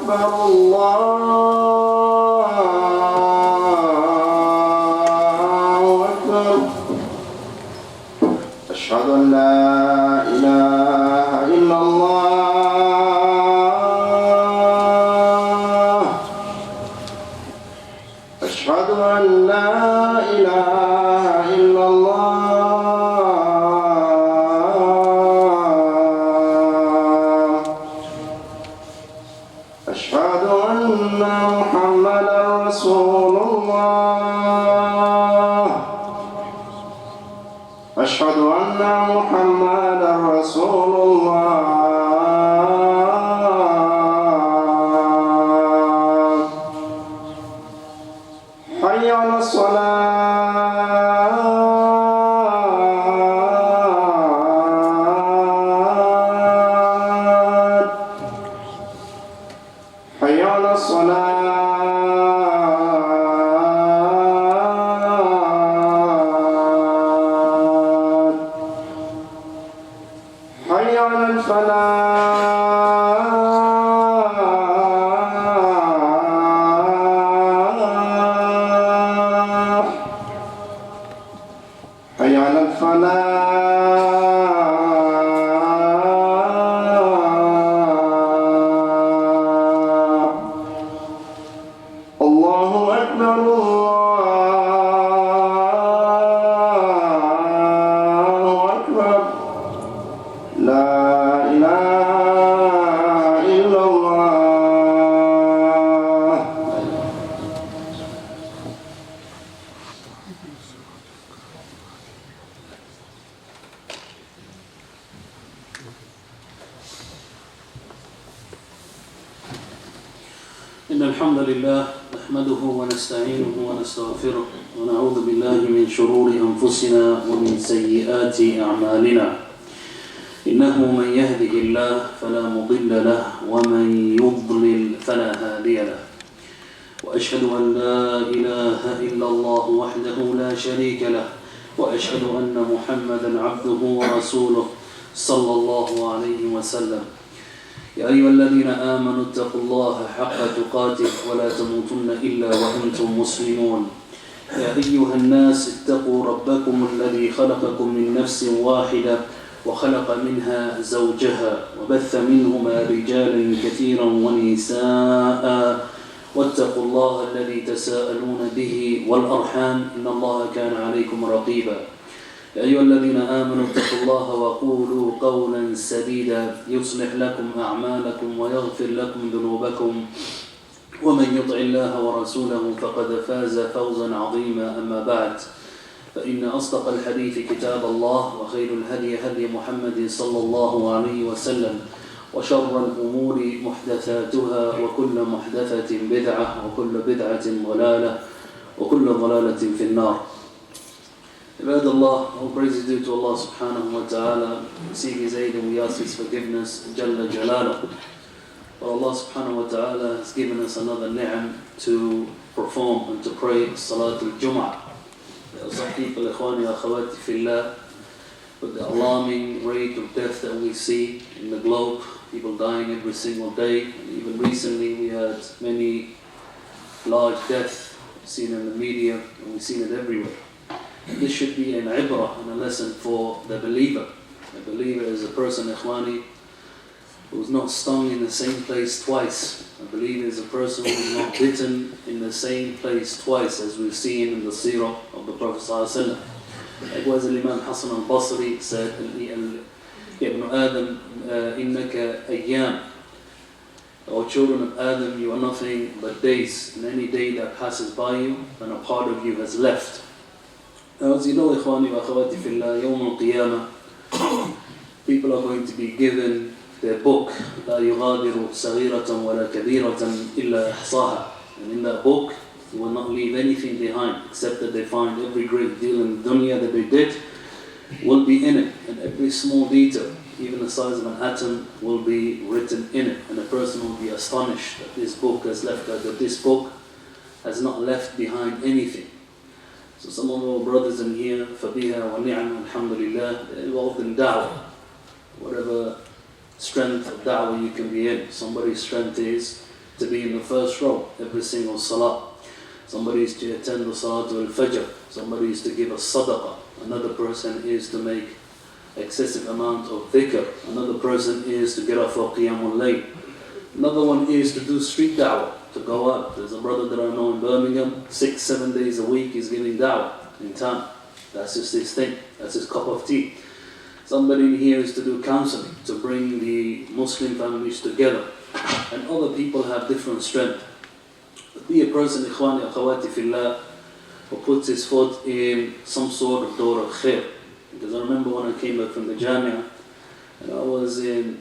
أكبر الله أكبر أشهد أن لا إله إلا الله أشهد أن لا إله إلا الله أشهد أن محمدا رسول الله أشهد أن محمدا رسول الله حي على الصلاة حي على الصلاة حي على الفلاح حي على الفلاح الله أكبر الله أكبر لا إله إلا الله إن الحمد لله نحمده ونستعينه ونستغفره ونعوذ بالله من شرور أنفسنا ومن سيئات أعمالنا إنه من يهده الله فلا مضل له ومن يضلل فلا هادي له وأشهد أن لا إله إلا الله وحده لا شريك له وأشهد أن محمدا عبده ورسوله صلى الله عليه وسلم يا أيها الذين آمنوا اتقوا الله حق تقاته ولا تموتن إلا وأنتم مسلمون يا أيها الناس اتقوا ربكم الذي خلقكم من نفس واحدة وخلق منها زوجها وبث منهما رجالا كثيرا ونساء واتقوا الله الذي تساءلون به والأرحام إن الله كان عليكم رقيبا يا أيها الذين آمنوا اتقوا الله وقولوا قولا سديدا يصلح لكم أعمالكم ويغفر لكم ذنوبكم ومن يطع الله ورسوله فقد فاز فوزا عظيما أما بعد فإن أصدق الحديث كتاب الله وخير الهدي هدي محمد صلى الله عليه وسلم وشر الأمور محدثاتها وكل محدثة بدعة وكل بدعة ضلالة وكل ضلالة في النار. Ibad Allah, all praise is due to Allah subhanahu wa ta'ala. We seek His aid and we ask His forgiveness, Jalla Jalaluh. But Allah subhanahu wa ta'ala has given us another ni'am to perform and to pray Salat al-Juhmah. There are some people, ikhwani wa akhawati fillah, with the alarming rate of death that we see in the globe, people dying every single day. And even recently we had many large deaths seen in the media, and we've seen it everywhere. This should be an ibrah and a lesson for the believer. The believer is a person, ikhwani, who is not stung in the same place twice. A believer is a person who is not bitten in the same place twice, as we've seen in the seerah of the Prophet ﷺ. Likewise, Imam Hassan al-Basri said, Ibn Adam, innaka ayyam. O children of Adam, you are nothing but days, and any day that passes by you, then a part of you has left. Now, as you know, ikhwani wa akhawati fillah, yawm al-qiyamah, people are going to be given their book, لا يغادر صغيرة ولا كبيرة إلا أحصاها. And in that book, you will not leave anything behind, except that they find every great deal in the dunya that they did will be in it, and every small detail, even the size of an atom, will be written in it. And a person will be astonished that this book has left, that this book has not left behind anything. So some of our brothers in here, فَبِهَا وَنِعَمَ alhamdulillah, they're involved in da'wah. Whatever strength of da'wah you can be in. Somebody's strength is to be in the first row every single salah. Somebody is to attend the Salatul Fajr. Somebody is to give a sadaqah. Another person is to make excessive amount of dhikr. Another person is to get up for Qiyamul Layl. Another one is to do street da'wah, to go out. There's a brother that I know in Birmingham, 6-7 days a week he's giving da'wah in town. That's just his thing, that's his cup of tea. Somebody in here is to do counseling, to bring the Muslim families together. And other people have different strength. But be a person, ikhwani, akhawati fillah, who puts his foot in some sort of door of khair. Because I remember when I came back from the Jamia, and I was in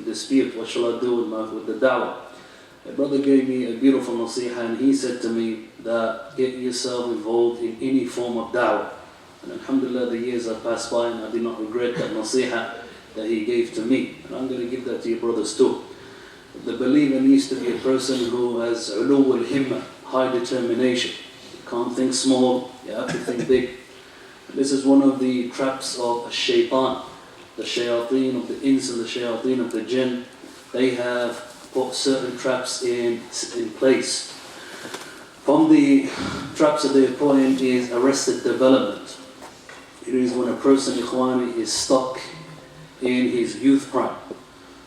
dispute, what shall I do with the da'wah? A brother gave me a beautiful nasiha, and he said to me that get yourself involved in any form of da'wah. And alhamdulillah, the years have passed by and I did not regret that nasiha that he gave to me. And I'm going to give that to your brothers too. The believer needs to be a person who has ulu al-himma, high determination. You can't think small, you have to think big. This is one of the traps of shaitan. The shayateen of the ins and the shayateen of the jinn, they have put certain traps in place. From the traps that they have put in is arrested development. It is when a person, ikhwani, is stuck in his youth prime.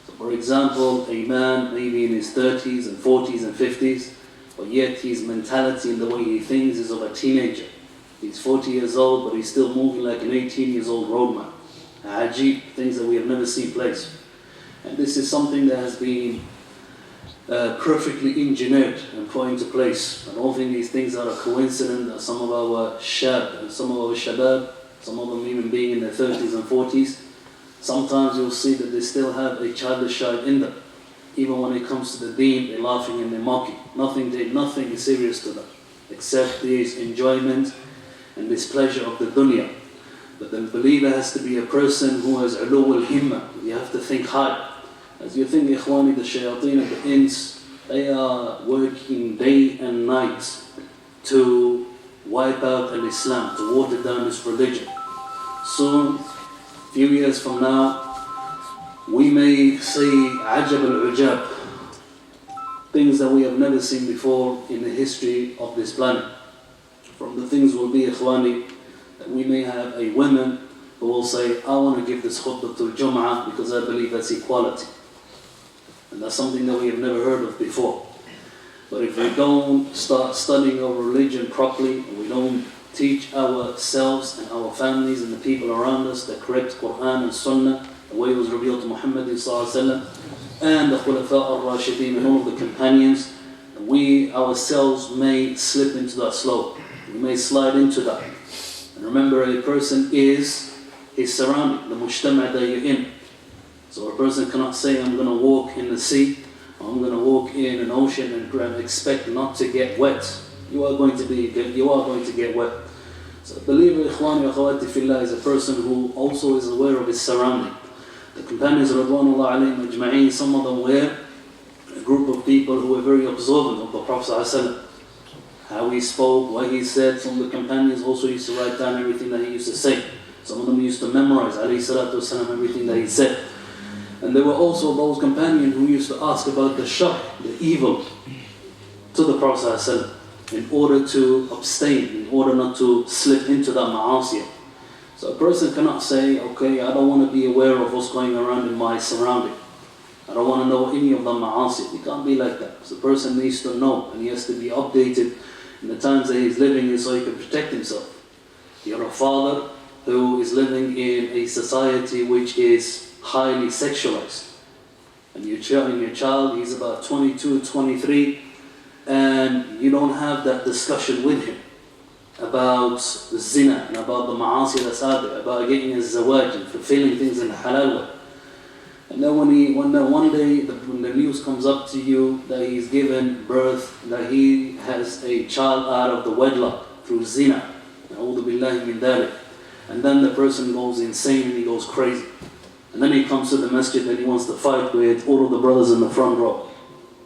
So for example, a man maybe in his 30s and 40s and 50s, but yet his mentality and the way he thinks is of a teenager. He's 40 years old, but he's still moving like an 18-year-old roadman. Ajib, things that we have never seen place. And this is something that has been perfectly engineered and put into place. I don't think these things are a coincidence that some of our shab and some of our shabab, some of them even being in their 30s and 40s, sometimes you'll see that they still have a childish side in them. Even when it comes to the deen, they're laughing and they're mocking. Nothing is serious to them, except this enjoyment and this pleasure of the dunya. But the believer has to be a person who has ulu al-himma. You have to think high. As you think, ikhwani, the shayateen of the ins, they are working day and night to wipe out al-Islam, to water down this religion. Soon, a few years from now, we may see ajab al-ujab, things that we have never seen before in the history of this planet. From the things will be, ikhwani, that we may have a woman who will say, I want to give this khutbah to Juhmah because I believe that's equality. And that's something that we have never heard of before. But if we don't start studying our religion properly, and we don't teach ourselves and our families and the people around us the correct Quran and Sunnah, the way it was revealed to Muhammad and the Khulafa al-Rashideen and all of the companions, we ourselves may slip into that slope. We may slide into that. And remember, a person is his surrounding, the mujtama' that you're in. So a person cannot say, I'm going to walk in the sea, or I'm going to walk in an ocean and expect not to get wet. You are going to get wet. So a believer, ikhwani wa akhawati fillah, is a person who also is aware of his surrounding. The companions, radwanullah alayhim ajma'een, some of them were a group of people who were very observant of the Prophet ﷺ. How he spoke, what he said. Some of the companions also used to write down everything that he used to say. Some of them used to memorize everything that he said. And there were also those companions who used to ask about the shar, the evil, to the Prophet ﷺ, in order to abstain, in order not to slip into that ma'asiyah. So a person cannot say, okay, I don't want to be aware of what's going around in my surrounding. I don't want to know any of the ma'asiyah. It can't be like that. So a person needs to know, and he has to be updated in the times that he's living in so he can protect himself. You're a father who is living in a society which is highly sexualized. And your child, he's about 22, 23, and you don't have that discussion with him about the zina and about the ma'asi that's out there, about getting a zawaj and fulfilling things in the halal way. And then when one day when the news comes up to you that he's given birth, that he has a child out of the wedlock through zina, na'udhu billahi min dhalik, and then the person goes insane and he goes crazy. And then he comes to the masjid and he wants to fight with all of the brothers in the front row,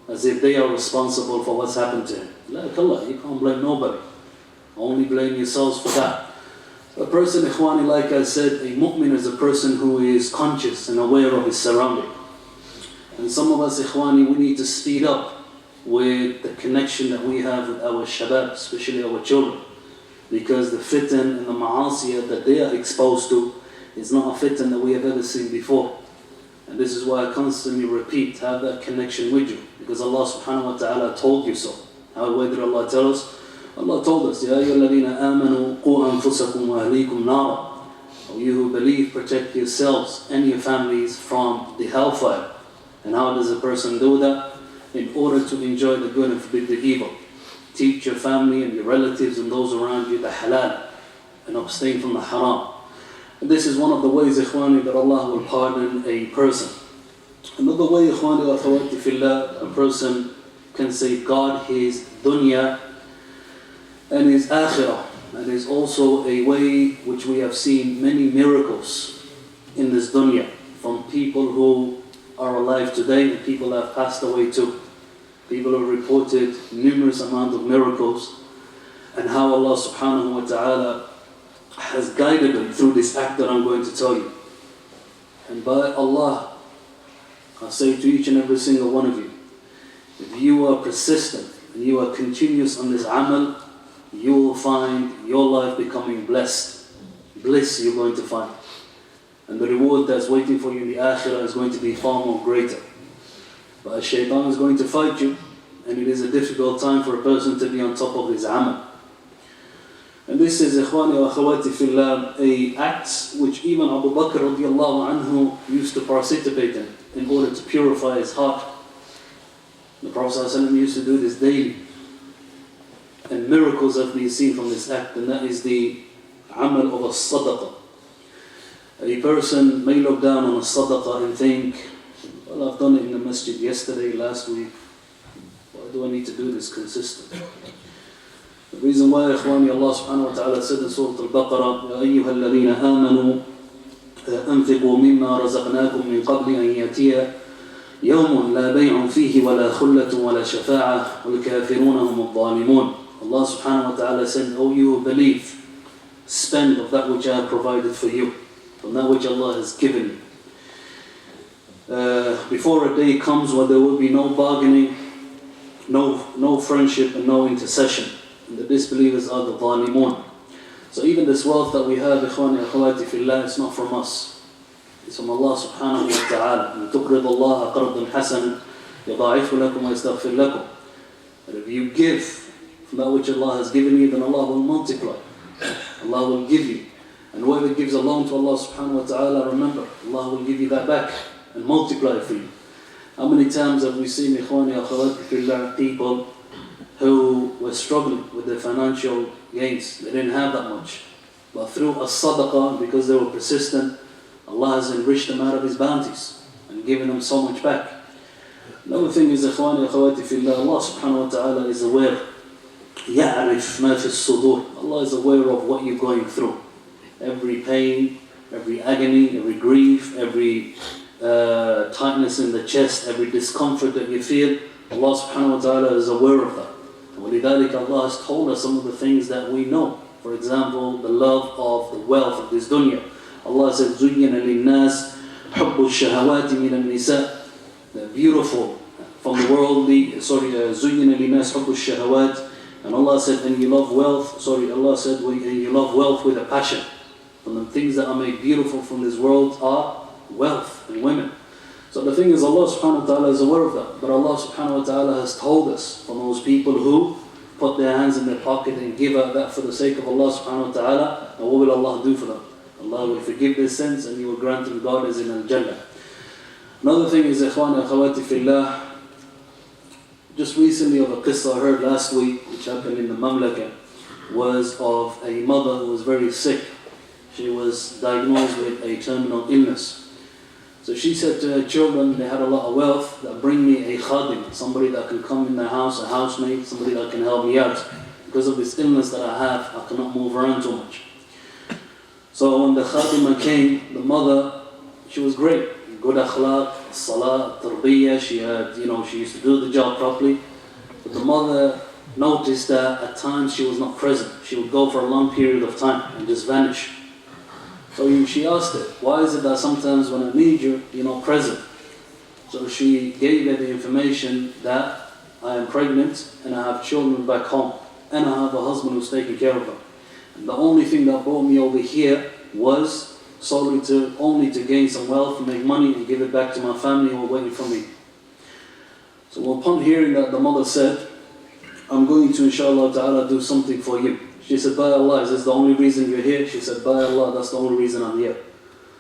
as if they are responsible for what's happened to him. La Allah, you can't blame nobody. Only blame yourselves for that. A person, ikhwani, like I said, a mu'min is a person who is conscious and aware of his surrounding. And some of us, ikhwani, we need to speed up with the connection that we have with our shabab, especially our children. Because the fitan and the ma'asiyah that they are exposed to is not a fitan that we have ever seen before. And this is why I constantly repeat, have that connection with you. Because Allah subhanahu wa ta'ala told you so. Where did Allah tell us? Allah told us, Ya ayyuhalladhina amanu qu anfusakum wa ahlikum nara. O you who believe, protect yourselves and your families from the hellfire. And how does a person do that? In order to enjoy the good and forbid the evil. Teach your family and your relatives and those around you the halal and abstain from the haram. And this is one of the ways, ikhwani, that Allah will pardon a person. Another way, ikhwani wa akhawati fillah, a person can safeguard his dunya and his akhirah. And is also a way which we have seen many miracles in this dunya from people who are alive today and people that have passed away too. People have reported numerous amounts of miracles and how Allah subhanahu wa ta'ala has guided them through this act that I'm going to tell you. And by Allah, I say to each and every single one of you, if you are persistent and you are continuous on this amal, you will find your life becoming blessed. Bliss you're going to find. And the reward that's waiting for you in the akhirah is going to be far more greater. But shaitan is going to fight you, and it is a difficult time for a person to be on top of his amal. And this is, ikhwani wa akhawati fillah, a act which even Abu Bakr radiallahu anhu used to participate in order to purify his heart. The Prophet ﷺ used to do this daily. And miracles have been seen from this act, and that is the amal of a sadaqah. A person may look down on a sadaqah and think, well, I've done it in the masjid yesterday, last week. Why do I need to do this consistently? The reason why, ikhwani, Allah subhanahu wa ta'ala said in Surah Al-Baqarah, يَا أَيُّهَا الَّذِينَ آمَنُوا أَنفِقُوا مِمَّا رَزَقْنَاكُمْ مِنْ قَبْلِ أَنْ يَأْتِيَ يَوْمٌ لَا بَيْعٌ فِيهِ وَلَا خُلَّةٌ وَلَا شَفَاعَةٌ وَالْكَافِرُونَ هُمُ الظَّالِمُونَ. Allah subhanahu wa ta'ala said, O you who believe, spend of that which I have provided for you, from that which Allah has given you. Before a day comes where there will be no bargaining, no friendship and no intercession. And the disbelievers are the zalimun. So even this wealth that we have, ikhwani akhawati fillah, it's not from us. It's from Allah subhanahu wa ta'ala. إِن تُقْرِضُ اللَّهَ قَرْضًا حَسَنًا يَضَاعِفْهُ لَكُمْ وَيَسْتَغْفِرْ لَكُمْ. But if you give from that which Allah has given you, then Allah will multiply. Allah will give you. And whoever gives a loan to Allah subhanahu wa ta'ala, remember, Allah will give you that back and multiply it for you. How many times have we seen, ikhwani akhawati fillah, people who were struggling with their financial gains? They didn't have that much. But through a sadaqah, because they were persistent, Allah has enriched them out of His bounties and given them so much back. Another thing is, ikhwani akhawati fillah, Allah subhanahu wa ta'ala is aware. يَعْرِفْ مَا فِي الصُّدُورِ. Allah is aware of what you're going through. Every pain, every agony, every grief, every tightness in the chest, every discomfort that you feel, Allah subhanahu wa ta'ala is aware of that. وَلِذَلِكَ Allah has told us some of the things that we know. For example, the love of the wealth of this dunya. Allah said, زُيِّنَ لِلنَّاسِ حُبُّ الشَّهَوَاتِ مِنَ النِّسَاءِ. The beautiful from the worldly, زُيِّنَ لِلنَّاسِ حُبُّ الشَّهَوَاتِ. And Allah said, and you love wealth, Allah said, and you love wealth with a passion. From the things that are made beautiful from this world are wealth and women. So the thing is, Allah subhanahu wa ta'ala is aware of that. But Allah subhanahu wa ta'ala has told us from those people who put their hands in their pocket and give out that for the sake of Allah subhanahu wa ta'ala, and what will Allah do for them? Allah will forgive their sins and He will grant them gardens in Al-Jannah. Another thing is, ikhwan and akhawati fillah, just recently of a qissa I heard last week, which happened in the Mamlaka, was of a mother who was very sick. She was diagnosed with a terminal illness. So she said to her children, they had a lot of wealth, that bring me a khadim, somebody that can come in the house, a housemaid, somebody that can help me out. Because of this illness that I have, I cannot move around too much. So when the khadima came, the mother, she was great. Good akhlaq, salah, tarbiyah, she used to do the job properly. But the mother noticed that at times she was not present. She would go for a long period of time and just vanish. So she asked her, why is it that sometimes when I need you, you're not present? So she gave her the information that I am pregnant and I have children back home and I have a husband who's taking care of them. And the only thing that brought me over here was only to gain some wealth and make money and give it back to my family who were waiting for me. So upon hearing that, the mother said, I'm going to inshallah ta'ala do something for you. She said, by Allah, is this the only reason you're here? She said, by Allah, that's the only reason I'm here.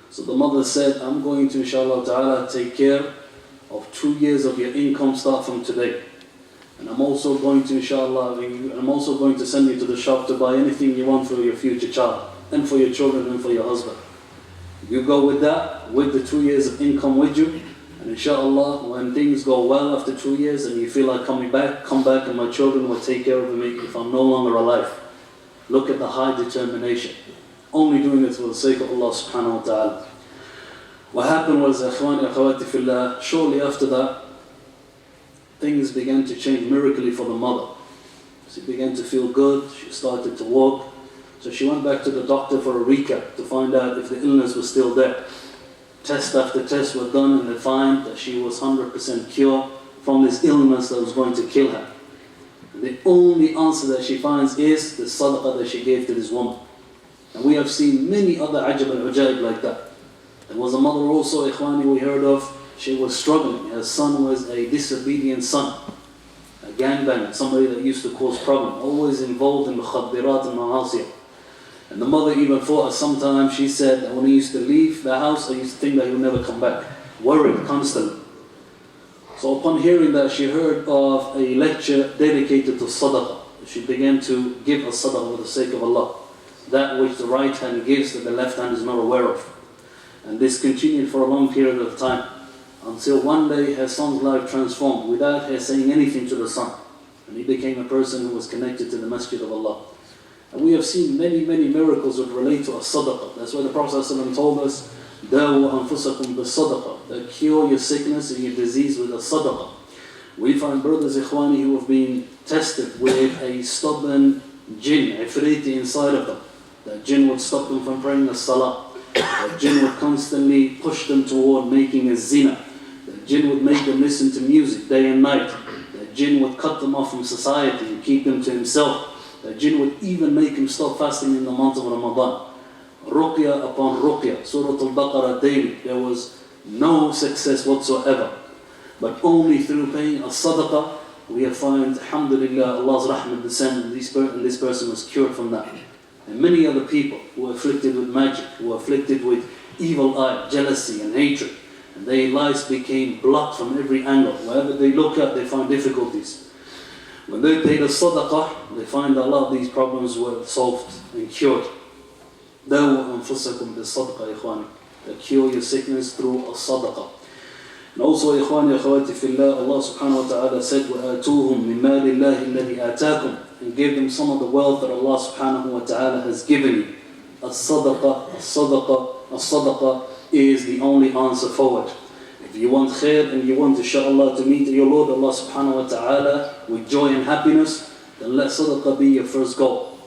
So the mother said, I'm going to inshallah ta'ala take care of 2 years of your income start from today. And I'm also going to inshallah, I'm also going to send you to the shop to buy anything you want for your future child and for your children and for your husband. You go with that, with the 2 years of income with you, and inshallah, when things go well after 2 years and you feel like coming back, come back and my children will take care of me if I'm no longer alive. Look at the high determination. Only doing it for the sake of Allah subhanahu wa ta'ala. What happened was, akhwani akhawati fillah, shortly after that, things began to change miraculously for the mother. She began to feel good, she started to walk. So she went back to the doctor for a recap to find out if the illness was still there. Test after test were done and they find that she was 100% cured from this illness that was going to kill her. And the only answer that she finds is the sadaqah that she gave to this woman. And we have seen many other ajab al-ujaib like that. There was a mother also, ikhwani, we heard of, she was struggling. Her son was a disobedient son, a gangbanger, somebody that used to cause problem, always involved in mukhaddirat and ma'asiyah. And the mother even thought sometimes, she said that when he used to leave the house, I used to think that he would never come back, worried constantly. So upon hearing that, she heard of a lecture dedicated to sadaqah. She began to give a sadaqah for the sake of Allah, that which the right hand gives that the left hand is not aware of. And this continued for a long period of time, until one day her son's life transformed without her saying anything to the son. And he became a person who was connected to the masjid of Allah. And we have seen many miracles that relate to a sadaqah. That's why the Prophet ﷺ told us, Dawu anfusakum bis-sadaqah, that cure your sickness and your disease with a sadaqah. We find brothers ikhwani who have been tested with a stubborn jinn, ifriti inside of them. That jinn would stop them from praying a salah. That jinn would constantly push them toward making a zina. That jinn would make them listen to music day and night. That jinn would cut them off from society and keep them to himself. That jinn would even make him stop fasting in the month of Ramadan. Ruqya upon ruqya, Surah Al-Baqarah daily. There was no success whatsoever. But only through paying a sadaqah, we have found, alhamdulillah, Allah's rahmah descend, and this person was cured from that. And many other people who were afflicted with magic, who were afflicted with evil eye, jealousy and hatred, and their lives became blocked from every angle. Wherever they look at, they find difficulties. When they paid a sadaqah, they find that a lot of these problems were solved and cured. Dawu anfusakum bis-sadaqah, ikhwani. That cure your sickness through a sadaqah. And also, ikhwani, akhawati fillah, Allah subhanahu wa ta'ala said, وَآتُوهُم مِّن مَالِ اللَّهِ الَّذِي آتَاكُمْ, and give them some of the wealth that Allah subhanahu wa ta'ala has given you. As-sadaqah, as-sadaqah, as-sadaqah is the only answer forward. If you want khair and you want inshallah to meet your Lord Allah subhanahu wa ta'ala with joy and happiness, then let sadaqah be your first goal.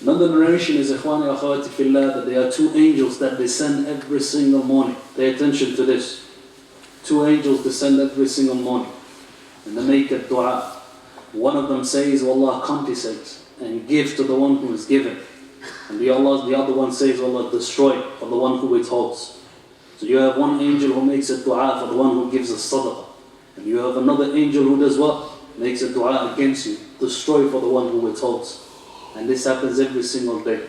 Another narration is, ikhwani akhawati fillah, that there are 2 angels that descend every single morning. Pay attention to this. 2 angels descend every single morning and they make a dua. One of them says, Allah compensate and give to the one who is given. And the other one says, Allah destroy for the one who withholds. So you have one angel who makes a dua for the one who gives a sadaqah. And you have another angel who does what? Makes a dua against you. Destroy for the one who withholds. And this happens every single day.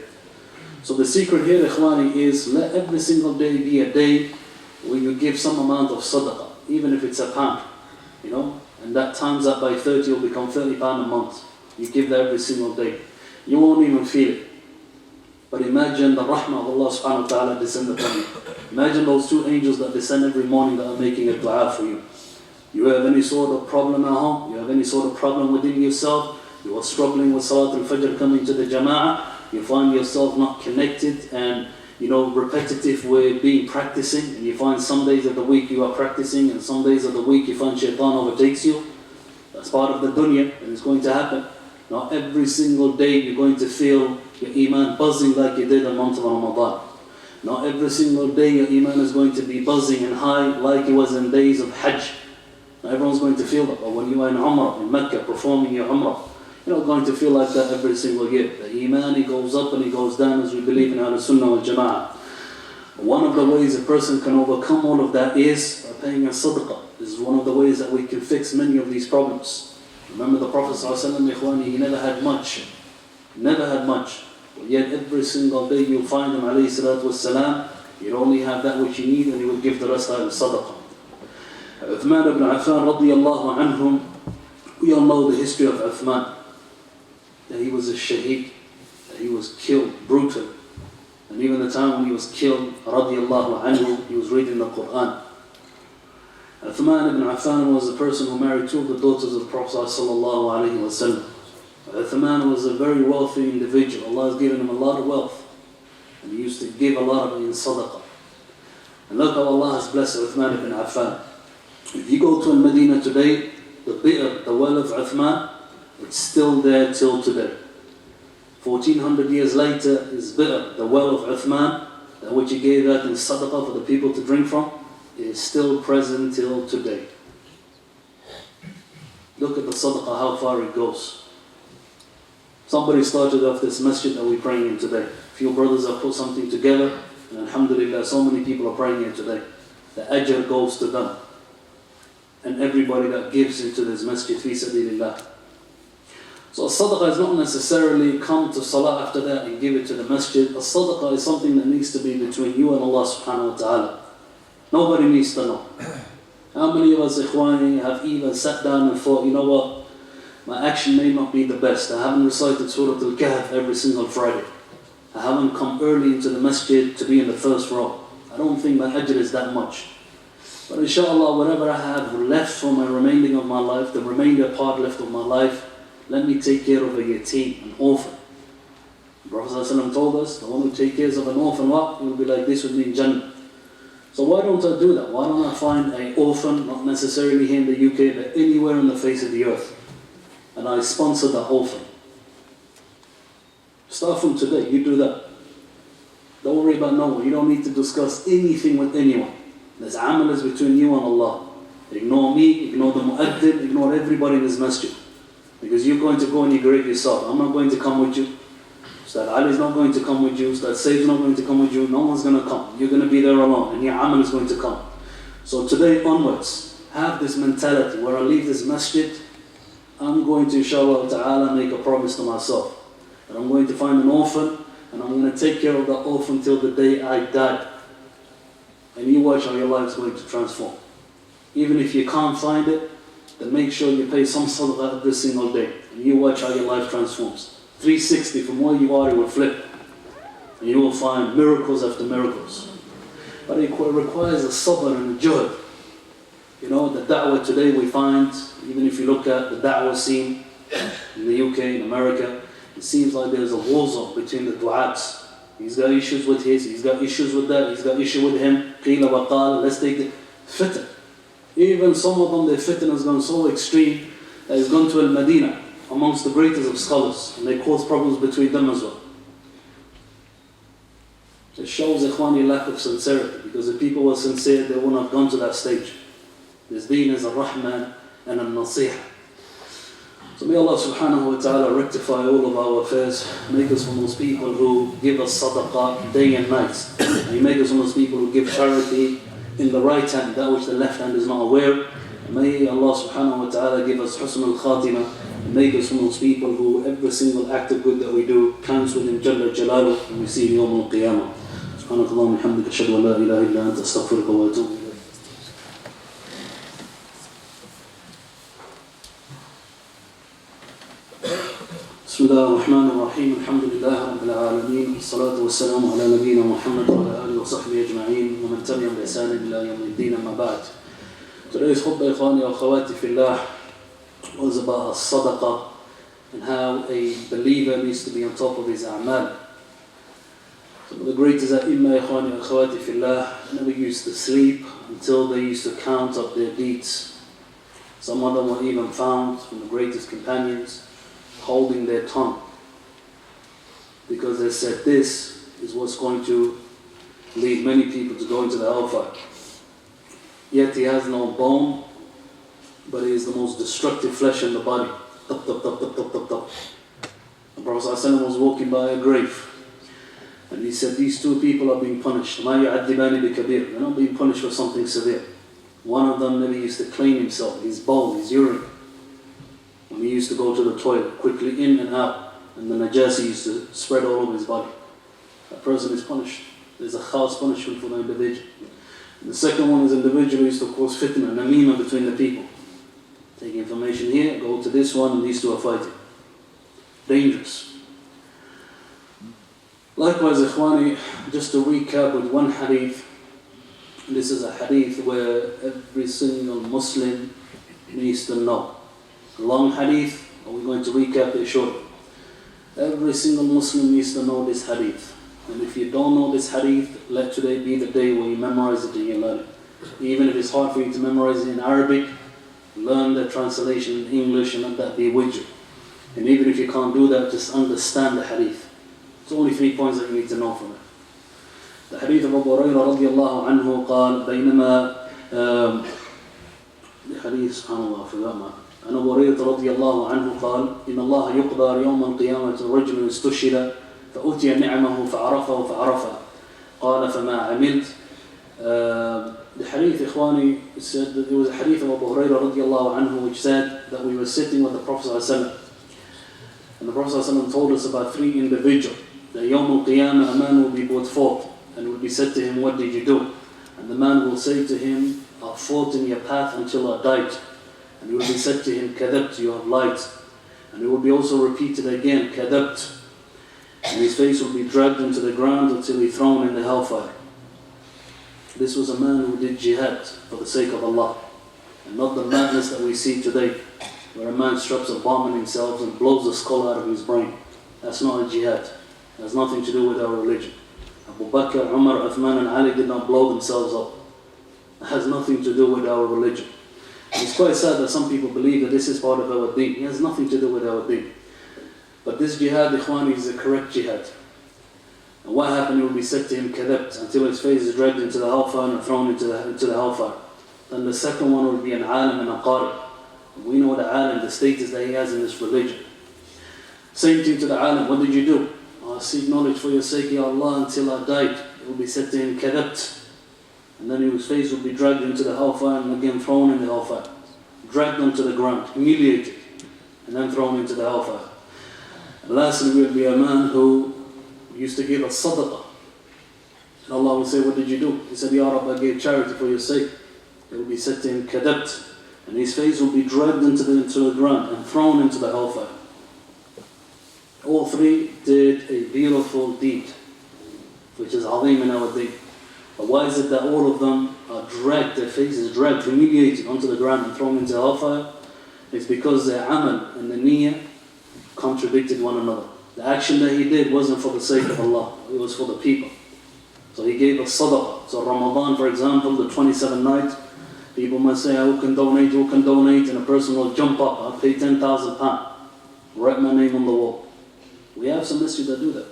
So the secret here, ikhwani, is let every single day be a day where you give some amount of sadaqah. Even if it's £1, you know. And that times up by 30 will become £30 a month. You give that every single day. You won't even feel it. But imagine the rahmah of Allah subhanahu wa ta'ala descend upon you. Imagine those 2 angels that descend every morning that are making a dua for you. You have any sort of problem at home, you have any sort of problem within yourself, you are struggling with Salat al-Fajr coming to the Jama'ah, you find yourself not connected and repetitive with being practicing, and you find some days of the week you are practicing and some days of the week you find shaitan overtakes you. That's part of the dunya and it's going to happen. Not every single day you're going to feel your iman buzzing like you did in the month of Ramadan. Not every single day your iman is going to be buzzing and high like it was in days of Hajj. Now everyone's going to feel that, but when you are in Umrah, in Mecca, performing your Umrah, you're not going to feel like that every single year. The Iman, he goes up and he goes down as we believe in Ahl-Sunnah wal Jama'ah. One of the ways a person can overcome all of that is by paying a sadaqah. This is one of the ways that we can fix many of these problems. Remember the Prophet ﷺ, he never had much. Never had much. But yet every single day you'll find him, alayhi salatu wassalam, he'd only have that which he need and he would give the rest out of sadaqah. Uthman ibn Affan radiyallahu anhum, we all know the history of Uthman. That he was a shaheed, that he was killed brutally. And even the time when he was killed, radiyallahu anhu, he was reading the Quran. Uthman ibn Affan was the person who married two of the daughters of the Prophet sallallahu alaihi wasallam. Uthman was a very wealthy individual. Allah has given him a lot of wealth. And he used to give a lot of it in sadaqah. And look how Allah has blessed Uthman ibn Affan. If you go to Medina today, the bi'r, the well of Uthman, it's still there till today. 1400 years later, his bi'r, the well of Uthman, that which he gave out in sadaqah for the people to drink from, is still present till today. Look at the sadaqah, how far it goes. Somebody started off this masjid that we're praying in today. A few brothers have put something together, and alhamdulillah, so many people are praying here today. The ajr goes to them. And everybody that gives into this masjid, fi sabilillah. So sadaqah is not necessarily come to salah after that and give it to the masjid. A sadaqah is something that needs to be between you and Allah subhanahu wa ta'ala. Nobody needs to know. How many of us, ikhwani, have even sat down and thought, you know what, my action may not be the best. I haven't recited Surah Al-Kahf every single Friday. I haven't come early into the masjid to be in the first row. I don't think my ajr is that much. But inshallah, whatever I have left for my remaining of my life, the remainder part left of my life, let me take care of a yatim, an orphan. The Prophet ﷺ told us, the one who takes care of an orphan, what? He will be like this with me in Jannah. So why don't I do that? Why don't I find an orphan, not necessarily here in the UK, but anywhere on the face of the earth, and I sponsor that orphan? Start from today, you do that. Don't worry about no one. You don't need to discuss anything with anyone. There's amalas between you and Allah. Ignore me, ignore the mu'addin, ignore everybody in this masjid. Because you're going to go in your grave yourself. I'm not going to come with you. Ustad Ali is not going to come with you. Ustad Sayyid is not going to come with you. No one's going to come. You're going to be there alone and your amal is going to come. So today onwards, have this mentality. Where I leave this masjid, I'm going to, inshallah ta'ala, make a promise to myself. That I'm going to find an orphan and I'm going to take care of that orphan till the day I die. And you watch how your life is going to transform. Even if you can't find it, then make sure you pay some sadaqah every single day. And you watch how your life transforms. 360, from where you are, it will flip. And you will find miracles after miracles. But it requires a sabr and a juhd. You know, the da'wah today we find, even if you look at the da'wah scene in the UK, in America, it seems like there's a war zone between the du'ats. He's got issues with his, he's got issues with that, he's got issue with him. Qila wa qala, let's take it. Fitn. Even some of them, their fitn has gone so extreme that it's gone to Al-Madinah, amongst the greatest of scholars, and they cause problems between them as well. It shows ikhwani lack of sincerity, because if people were sincere, they wouldn't have gone to that stage. This deen is a-Rahman and a-Nasihah. So may Allah subhanahu wa ta'ala rectify all of our affairs, make us from those people who give us sadaqah day and night. And He make us from those people who give charity in the right hand, that which the left hand is not aware. And may Allah subhanahu wa ta'ala give us husn al-khatimah, and make us from those people who every single act of good that we do counts within Jalla Jalaluh, and we see Him yawm al-qiyamah. Subhanakallahumma hamdika ashhadu an la ilaha illa anta astaghfiruka wa atubu ilayk. بسم الله الرحمن الرحيم الحمد لله رب العالمين والصلاة والسلام على نبينا محمد وعلى آله وصحبه أجمعين ومن تبعهم بإحسان إلى يوم الدين أما بعد. Today's khutbah, ikhwani wa akhawati fillah, was about sadaqah and how a believer needs to be on top of his a'mal. Some of the greatest a'imma, ikhwani wa akhawati fillah, never used to sleep until they used to count up their deeds. Some of them were even found from the greatest companions holding their tongue, because they said this is what's going to lead many people to go into the hellfire. Yet he has no bone but it is the most destructive flesh in the body. Tup, tup, tup, tup, tup, tup, tup. The Prophet ﷺ was walking by a grave, and he said, these two people are being punished. مَا يُعَذِّبَانِ بِكَبِيرٍ. They're not being punished for something severe. One of them never used to clean himself, his bowl, his urine. When he used to go to the toilet, quickly in and out, and the najasi used to spread all over his body. That person is punished. There's a khas punishment for the individual. And the second one is individual who used to cause fitna, namima between the people. Take information here, go to this one, and these two are fighting. Dangerous. Likewise, ikhwani, just to recap with one hadith. This is a hadith where every single Muslim needs to know. A long hadith, and we're going to recap it shortly. Every single Muslim needs to know this hadith. And if you don't know this hadith, let today be the day where you memorize it and you learn it. Even if it's hard for you to memorize it in Arabic, learn the translation in English and let that be with you. And even if you can't do that, just understand the hadith. It's only 3 points that you need to know from it. The hadith of Abu Hurairah radiallahu anhu قال بينما the hadith, subhanallah, I forgot man. عن أبو هريرة رضي الله عنه قال إن الله يقدر يوم القيامة رجل استشهد فأتي نعمه فعرفها قال فما عملت. The hadith, ikhwani, said that there was a hadith of Abu Hurairah radiallahu anhu which said that we were sitting with the Prophet ﷺ, and the Prophet ﷺ told us about 3 individuals. That Yawm al-Qiyamah, a man will be brought forth and will be said to him, what did you do? And the man will say to him, I fought in your path until I died. And it will be said to him, Kadabt, you have lied. And it will be also repeated again, Kadabt. And his face will be dragged into the ground until he's thrown in the hellfire. This was a man who did jihad for the sake of Allah. And not the madness that we see today, where a man straps a bomb on himself and blows the skull out of his brain. That's not a jihad. It has nothing to do with our religion. Abu Bakr, Umar, Uthman and Ali did not blow themselves up. It has nothing to do with our religion. It's quite sad that some people believe that this is part of our deen. It has nothing to do with our deen. But this jihad, ikhwani, is the correct jihad. And what happened, it will be said to him, Kadabt, until his face is dragged into the hellfire and thrown into the hellfire. Then the second one will be an alim and a qari. We know the alim, the status that he has in this religion. Same thing to the alim, what did you do? I seek knowledge for your sake, Ya Allah, until I died. It will be said to him, Kadabt. And then his face will be dragged into the hellfire and again thrown in the hellfire. Dragged onto the ground, humiliated, and then thrown into the hellfire. And lastly will be a man who used to give a sadaqah. And Allah will say, what did you do? He said, Ya Rabbi, I gave charity for your sake. It will be said to him, Kadabt. And his face will be dragged into the ground and thrown into the hellfire. All 3 did a beautiful deed, which is azim in our deen. But why is it that all of them are dragged, their faces dragged, humiliated onto the ground and thrown into hellfire? It's because their amal and the niyyah contradicted one another. The action that he did wasn't for the sake of Allah, it was for the people. So he gave a sadaqah. So Ramadan, for example, the 27th night, people must say, who can donate, and a person will jump up, I'll pay £10,000, write my name on the wall. We have some masjid that do that.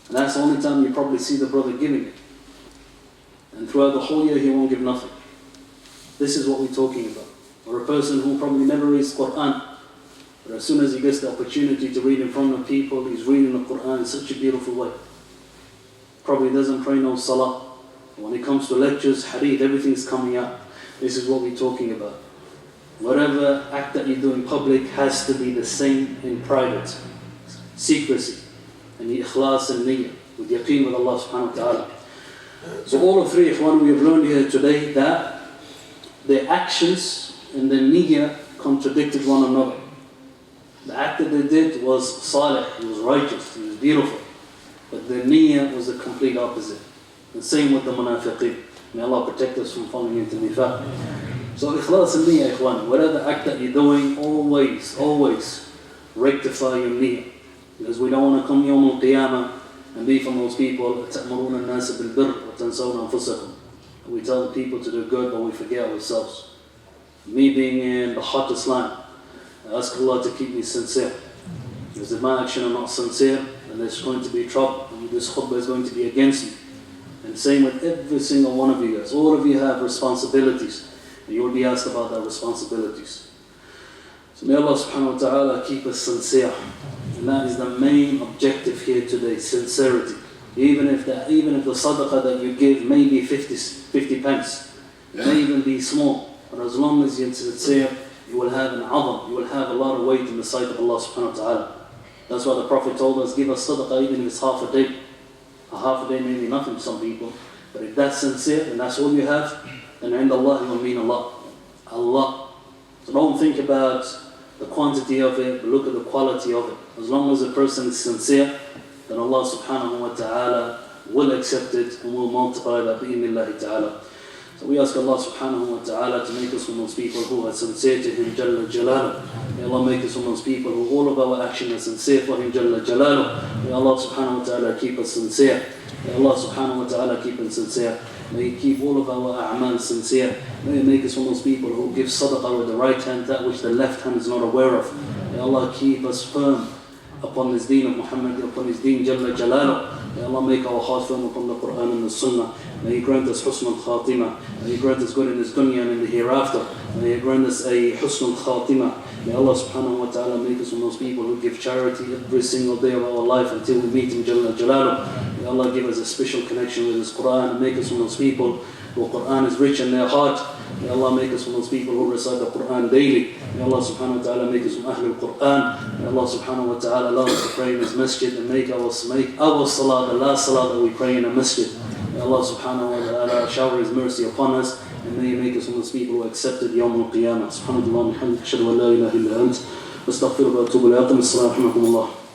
And that's the only time you probably see the brother giving it. And throughout the whole year he won't give nothing. This is what we're talking about. Or a person who probably never reads Qur'an, but as soon as he gets the opportunity to read in front of people, he's reading the Qur'an in such a beautiful way. Probably doesn't pray no salah. When it comes to lectures, hadith, everything's coming out. This is what we're talking about. Whatever act that you do in public has to be the same in private. Secrecy, and the ikhlas and niyyah, with yaqeen with Allah subhanahu wa ta'ala. So all of 3, ikhwan, we have learned here today that their actions and their niyyah contradicted one another. The act that they did was salih, it was righteous, it was beautiful. But their niyyah was the complete opposite. And same with the munafiqeen. May Allah protect us from falling into nifaq. So ikhlas and niyyah, ikhwan, whatever act that you're doing, always rectify your niyyah. Because we don't want to come Yawm al-Qiyamah and be from those people, تَأْمُرُونَ النَّاسَ بِالْبِرِّ وَتَنْسَوْنَ أَنفُسَكُمْ. We tell the people to do good, but we forget ourselves. Me being in the hottest line, I ask Allah to keep me sincere. Because if my action are not sincere, then there's going to be trouble, and this khutbah is going to be against me. And same with every single one of you guys. All of you have responsibilities. and you will be asked about our responsibilities. So may Allah subhanahu wa ta'ala keep us sincere. And that is the main objective here today, sincerity. Even if the sadaqah that you give may be 50 pence, it may even be small, but as long as you're sincere, you will have an azam, you will have a lot of weight in the sight of Allah subhanahu wa ta'ala. That's why the Prophet told us, give us sadaqah even if it's half a day. A half a day may be nothing to some people, but if that's sincere and that's all you have, then inda Allah it will mean a lot. Allah. So don't think about the quantity of it, but look at the quality of it. As long as a person is sincere, then Allah subhanahu wa ta'ala will accept it and will multiply that bi'idhnillahi ta'ala. So we ask Allah subhanahu wa ta'ala to make us from those people who are sincere to Him Jalla Jalaluh. May Allah make us from those people who all of our action is sincere for Him Jalla Jalaluh. May Allah subhanahu wa ta'ala keep us sincere. May Allah subhanahu wa ta'ala keep us sincere. May He keep all of our a'mal sincere. May He make us from those people who give sadaqah with the right hand, that which the left hand is not aware of. May Allah keep us firm upon this deen of Muhammad, upon His deen Jalla Jalaluh. May Allah make our hearts firm upon the Quran and the Sunnah. May He grant us husn al-khatimah. May He grant us good in this dunya and in the hereafter. May He grant us a husn al-khatimah. May Allah subhanahu wa ta'ala make us from those people who give charity every single day of our life until we meet Him Jalla Jalaluh. May Allah give us a special connection with His Quran and make us from those people who Quran is rich in their heart. May Allah make us from those people who recite the Quran daily. May Allah subhanahu wa ta'ala make us from Ahlul Quran. May Allah subhanahu wa ta'ala allow us to pray in His masjid and make our salah the last salah that we pray in a masjid. May Allah subhanahu wa ta'ala shower His mercy upon us, and may He make us from those people who accepted Yawm al-Qiyamah. Subhanallah wa bihamdihi, ashhadu an la ilaha illa ant, astaghfiruka wa atubu ilayk. Assalamu alaikum.